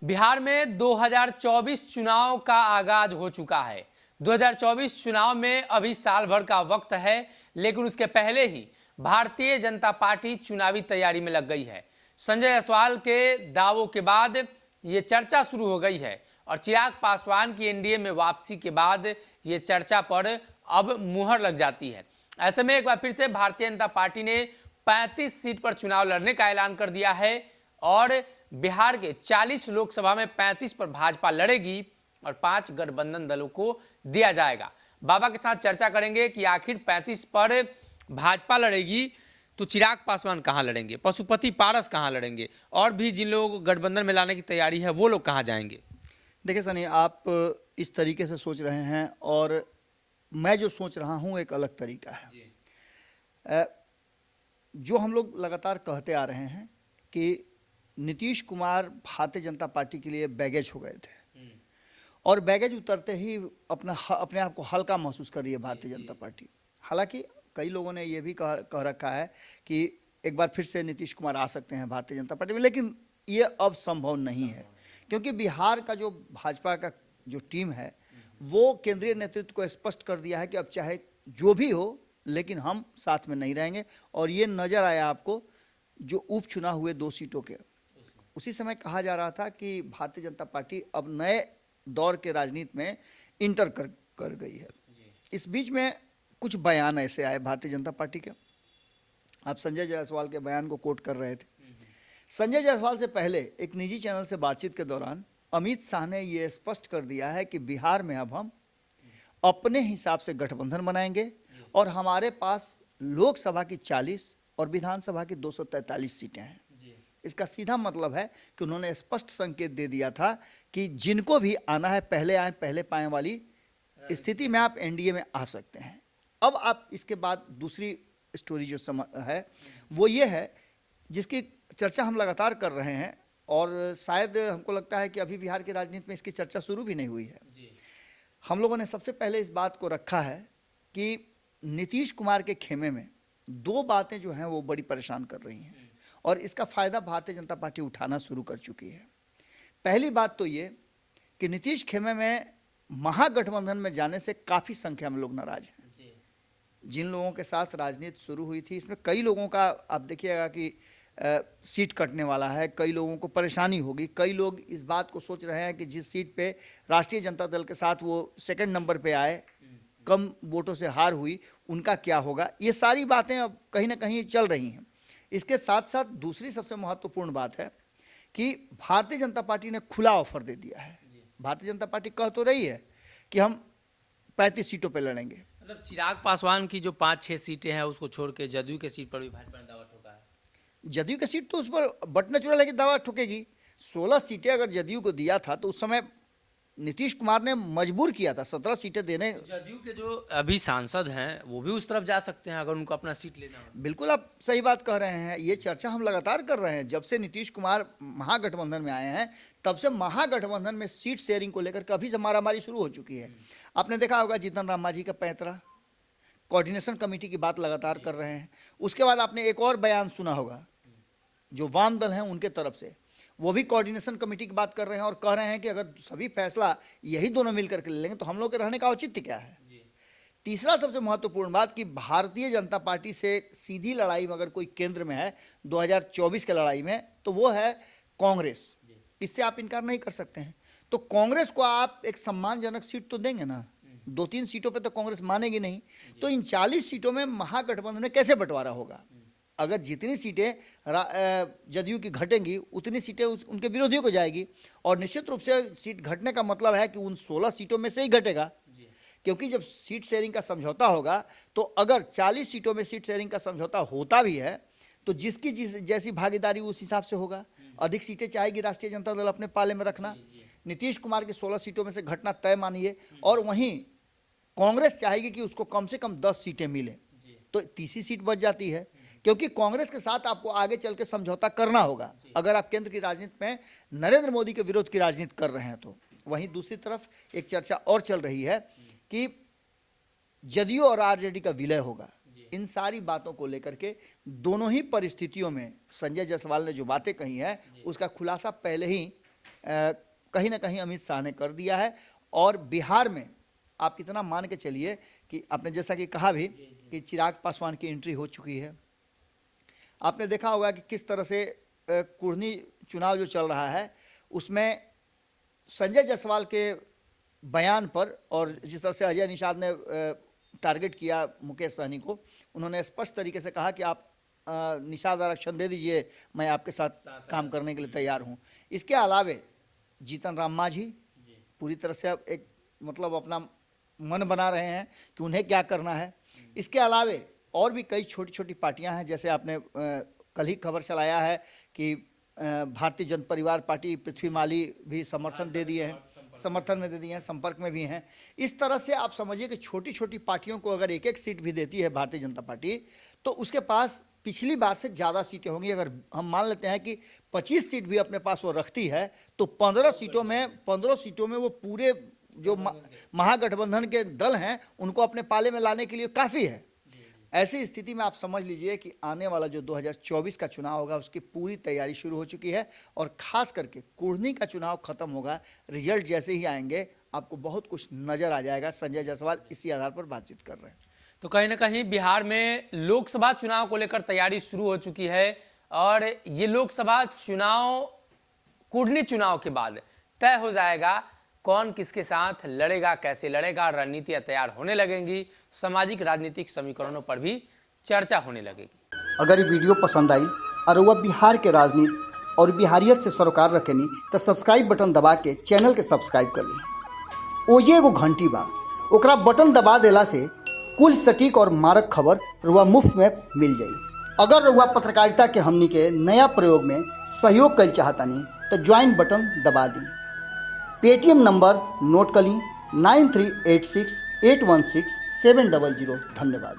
बिहार में 2024 चुनाव का आगाज हो चुका है। 2024 चुनाव में अभी साल भर का वक्त है, लेकिन उसके पहले ही भारतीय जनता पार्टी चुनावी तैयारी में लग गई है। संजय जायसवाल के दावों के बाद ये चर्चा शुरू हो गई है और चिराग पासवान की एनडीए में वापसी के बाद ये चर्चा पर अब मुहर लग जाती है। ऐसे में एक बार फिर से भारतीय जनता पार्टी ने 35 सीट पर चुनाव लड़ने का ऐलान कर दिया है और बिहार के 40 लोकसभा में 35 पर भाजपा लड़ेगी और 5 गठबंधन दलों को दिया जाएगा। बाबा के साथ चर्चा करेंगे कि आखिर 35 पर भाजपा लड़ेगी तो चिराग पासवान कहां लड़ेंगे, पशुपति पारस कहां लड़ेंगे और भी जिन लोगों को गठबंधन में लाने की तैयारी है वो लोग कहां जाएंगे। देखिए सनी, आप इस तरीके से सोच रहे हैं और मैं जो सोच रहा हूं एक अलग तरीका है। जो हम लोग लगातार कहते आ रहे हैं कि नीतीश कुमार भारतीय जनता पार्टी के लिए बैगेज हो गए थे और बैगेज उतरते ही अपने आप को हल्का महसूस कर रही है भारतीय जनता पार्टी। हालांकि कई लोगों ने यह भी कह रखा है कि एक बार फिर से नीतीश कुमार आ सकते हैं भारतीय जनता पार्टी में, लेकिन ये अब संभव नहीं है क्योंकि बिहार का जो भाजपा का जो टीम है वो केंद्रीय नेतृत्व को स्पष्ट कर दिया है कि अब चाहे जो भी हो लेकिन हम साथ में नहीं रहेंगे। और ये नज़र आया आपको जो उपचुनाव हुए 2 सीटों के, उसी समय कहा जा रहा था कि भारतीय जनता पार्टी अब नए दौर के राजनीति में इंटर कर गई है। इस बीच में कुछ बयान ऐसे आए भारतीय जनता पार्टी के, आप संजय जायसवाल के बयान को कोट कर रहे थे। संजय जायसवाल से पहले एक निजी चैनल से बातचीत के दौरान अमित शाह ने यह स्पष्ट कर दिया है कि बिहार में अब हम अपने हिसाब से गठबंधन बनाएंगे और हमारे पास लोकसभा की 40 और विधानसभा की 243 सीटें हैं। इसका सीधा मतलब है कि उन्होंने स्पष्ट संकेत दे दिया था कि जिनको भी आना है पहले आए पहले पाए वाली स्थिति में आप एनडीए में आ सकते हैं। अब आप इसके बाद दूसरी स्टोरी जो है वो ये है जिसकी चर्चा हम लगातार कर रहे हैं और शायद हमको लगता है कि अभी बिहार की राजनीति में इसकी चर्चा शुरू भी नहीं हुई है। हम लोगों ने सबसे पहले इस बात को रखा है कि नीतीश कुमार के खेमे में 2 बातें जो हैं वो बड़ी परेशान कर रही हैं और इसका फ़ायदा भारतीय जनता पार्टी उठाना शुरू कर चुकी है। पहली बात तो ये कि नीतीश खेमे में महागठबंधन में जाने से काफ़ी संख्या में लोग नाराज हैं। जिन लोगों के साथ राजनीति शुरू हुई थी इसमें कई लोगों का आप देखिएगा कि सीट कटने वाला है, कई लोगों को परेशानी होगी। कई लोग इस बात को सोच रहे हैं कि जिस सीट पे राष्ट्रीय जनता दल के साथ वो सेकंड नंबर पे आए, कम वोटों से हार हुई, उनका क्या होगा। ये सारी बातें अब कहीं ना कहीं चल रही हैं। इसके साथ साथ दूसरी सबसे महत्वपूर्ण बात है कि भारतीय जनता पार्टी ने खुला ऑफर दे दिया है। भारतीय जनता पार्टी कह तो रही है कि हम 35 सीटों पर लड़ेंगे। मतलब चिराग पासवान की जो 5-6 सीटें हैं उसको छोड़ के जदयू के सीट पर भी भाजपा ने दावा ठोका है। जदयू की सीट तो उस पर बट नेचुरल है कि दावा ठोकेगी। 16 सीटें अगर जदयू को दिया था तो उस समय नीतीश कुमार ने मजबूर किया था 17 सीटें देने। जदयू के जो अभी सांसद हैं वो भी उस तरफ जा सकते हैं अगर उनको अपना सीट लेना हो। बिल्कुल आप सही बात कह रहे हैं। ये चर्चा हम लगातार कर रहे हैं जब से नीतीश कुमार महागठबंधन में आए हैं, तब से महागठबंधन में सीट शेयरिंग को लेकर कभी से मारामारी शुरू हो चुकी है। आपने देखा होगा जीतन राम मांझी का पैंतरा, कोऑर्डिनेशन कमेटी की बात लगातार कर रहे हैं। उसके बाद आपने एक और बयान सुना होगा जो वाम दल हैं उनके तरफ से, वो भी कोऑर्डिनेशन कमेटी की बात कर रहे हैं और कह रहे हैं कि अगर सभी फैसला यही दोनों मिलकर के ले लेंगे तो हम लोग के रहने का औचित्य क्या है। तीसरा सबसे महत्वपूर्ण बात कि भारतीय जनता पार्टी से सीधी लड़ाई में अगर कोई केंद्र में है 2024 के लड़ाई में तो वो है कांग्रेस। इससे आप इनकार नहीं कर सकते हैं। तो कांग्रेस को आप एक सम्मानजनक सीट तो देंगे ना। 2-3 सीटों पे तो कांग्रेस मानेगी नहीं। तो इन 40 सीटों में महागठबंधन में कैसे बंटवारा होगा। अगर जितनी सीटें जदयू की घटेंगी उतनी सीटें उनके विरोधियों को जाएगी और निश्चित रूप से सीट घटने का मतलब है कि उन 16 सीटों में से ही घटेगा। क्योंकि जब सीट शेयरिंग का समझौता होगा तो अगर 40 सीटों में सीट शेयरिंग का समझौता होता भी है तो जिसकी जैसी भागीदारी उस हिसाब से होगा। अधिक सीटें चाहेगी राष्ट्रीय जनता दल अपने पाले में रखना। नीतीश कुमार की 16 सीटों में से घटना तय मानिए और वहीं कांग्रेस चाहेगी कि उसको कम से कम 10 सीटें मिले तो तीसरी सीट बच जाती है। क्योंकि कांग्रेस के साथ आपको आगे चल के समझौता करना होगा अगर आप केंद्र की राजनीति में नरेंद्र मोदी के विरोध की राजनीति कर रहे हैं तो। वहीं दूसरी तरफ एक चर्चा और चल रही है कि जदयू और आरजेडी का विलय होगा। इन सारी बातों को लेकर के दोनों ही परिस्थितियों में संजय जायसवाल ने जो बातें कही हैं उसका खुलासा पहले ही कहीं ना कहीं अमित शाह ने कर दिया है। और बिहार में आप इतना मान के चलिए कि आपने जैसा कि कहा भी कि चिराग पासवान की एंट्री हो चुकी है। आपने देखा होगा कि किस तरह से कुर्नी चुनाव जो चल रहा है उसमें संजय जायसवाल के बयान पर और जिस तरह से अजय निषाद ने टारगेट किया मुकेश सहनी को, उन्होंने स्पष्ट तरीके से कहा कि आप निषाद आरक्षण दे दीजिए, मैं आपके साथ काम करने के लिए तैयार हूं। इसके अलावे जीतन राम मांझी पूरी तरह से अब एक मतलब अपना मन बना रहे हैं कि उन्हें क्या करना है। इसके अलावे और भी कई छोटी छोटी पार्टियां हैं, जैसे आपने कल ही खबर चलाया है कि भारतीय जन परिवार पार्टी पृथ्वी माली भी समर्थन दे दिए हैं, समर्थन में दे दिए हैं, संपर्क में भी हैं। इस तरह से आप समझिए कि छोटी छोटी पार्टियों को अगर एक एक सीट भी देती है भारतीय जनता पार्टी तो उसके पास पिछली बार से ज़्यादा सीटें होंगी। अगर हम मान लेते हैं कि 25 सीट भी अपने पास वो रखती है तो 15 सीटों में वो पूरे जो महागठबंधन के दल हैं उनको अपने पाले में लाने के लिए काफ़ी है। ऐसी स्थिति में आप समझ लीजिए कि आने वाला जो 2024 का चुनाव होगा उसकी पूरी तैयारी शुरू हो चुकी है। और ख़ास करके कुर्नी का चुनाव खत्म होगा, रिजल्ट जैसे ही आएंगे आपको बहुत कुछ नज़र आ जाएगा। संजय जायसवाल इसी आधार पर बातचीत कर रहे हैं। तो कहीं ना कहीं बिहार में लोकसभा चुनाव को लेकर तैयारी शुरू हो चुकी है और ये लोकसभा चुनाव कुर्नी चुनाव के बाद तय हो जाएगा कौन किसके साथ लड़ेगा, कैसे लड़ेगा, रणनीतियां तैयार होने लगेंगी, सामाजिक राजनीतिक समीकरणों पर भी चर्चा होने लगेगी। अगर ये वीडियो पसंद आई और वह बिहार के राजनीति और बिहारियत से सरोकार रखेनी तो सब्सक्राइब बटन दबा के चैनल के सब्सक्राइब कर ली। ओजे एगो घंटी बा, ओकरा बटन दबा देला से कुल सटीक और मारक खबर रुआ मुफ्त में मिल जाई। अगर रुआ पत्रकारिता के हमनी के नया प्रयोग में सहयोग कर चाहतानी तो ज्वाइन बटन दबा दी। पेटीएम नंबर नोट कर ली 9386816700। धन्यवाद।